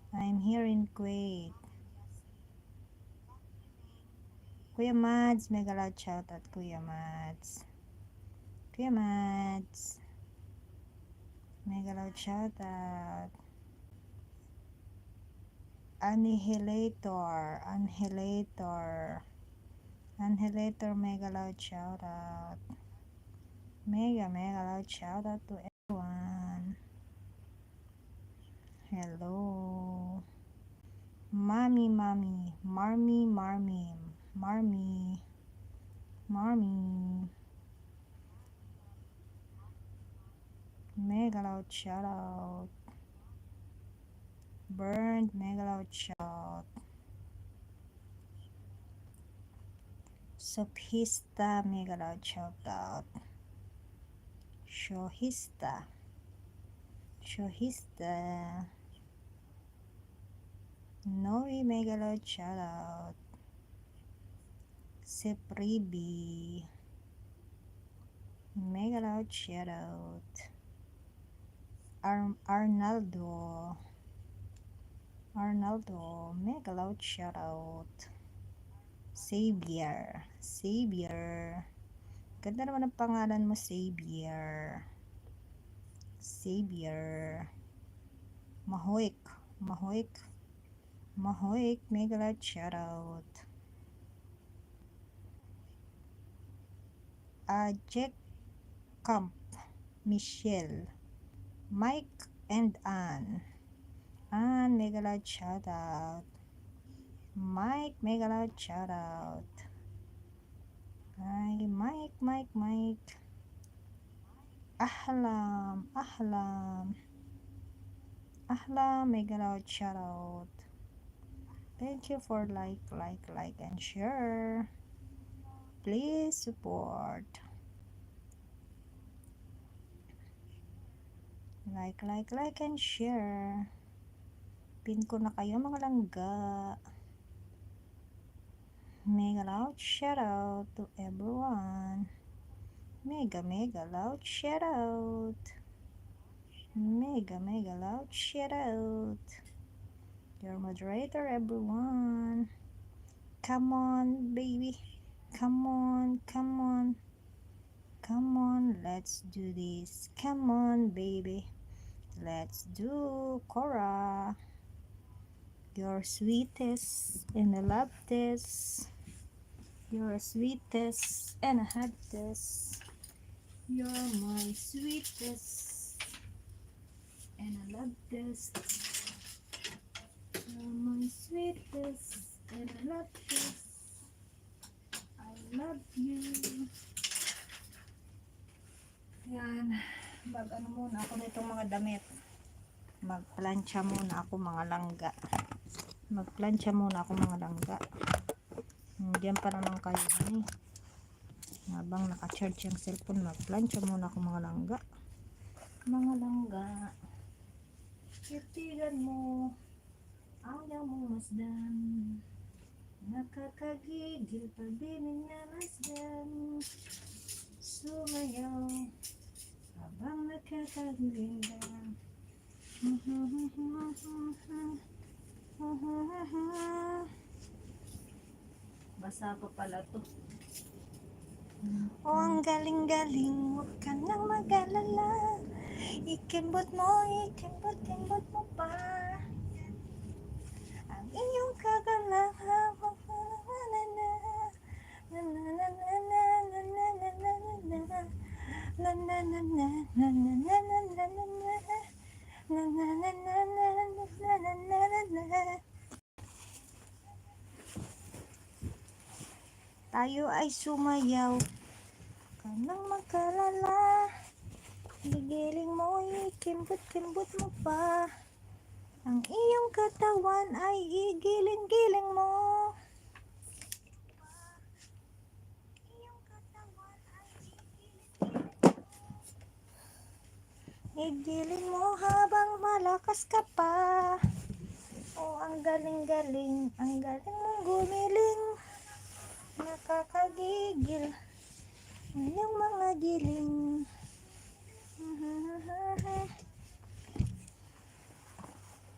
I'm here in Kuwait. Kuya Mads, mega loud shoutout Kuya Mads. Kuya Mads, mega loud shoutout. Annihilator, mega loud shoutout. Mega loud shoutout to everyone. Hello. Marmy. Mega loud shoutout. Burned, mega loud shout. Sophista, mega loud shoutout. Shohista. Nori, mega loud shoutout. Sepribi, mega loud shoutout. Arnaldo, mega loud shoutout. Xavier. Ganda naman ang pangalan mo, Xavier. Mahoik, mega loud shoutout. Jack Camp, Michelle, Mike and Ann, mega loud shoutout. Mike, mega loud shoutout. Hi, Mike. Ahlam, mega loud shoutout. Thank you for like and share. Please support. Like and share. Pin ko na kayo mga langga. Mega loud shoutout to everyone. Mega loud shoutout. Mega loud shoutout. Your moderator, everyone. Come on, baby. Come on. Let's do this. Come on, baby. Let's do Cora. You're sweetest and I love this. You're sweetest and I have this. You're my sweetest and I love this. You're my sweetest and I love this. I love you. Yan. Mag-ano muna ako nitong mga damit. Magplansya muna ako mga langga. Diyan pa naman kayo. Habang naka-charge yung cellphone, magplansya muna ako mga langga. Titigan mo. Ayaw mo masdan. Nakakagigil pag di minamasdan. Sumayaw habang nakakagulinda. Basa pa pala to. Oh, ang galing-galing, huwag ka nang mag-alala. Ikimbot mo pa ang iyong kagalahan. Tayo ay sumayaw, ka nang magkalala. Gigiling mo, ikimbot mo pa ang iyong katawan ay igiling-giling mo. Igiling mo habang malakas ka pa. Oh, ang galing-galing mong gumiling. Nakakagigil ang iyong mga giling.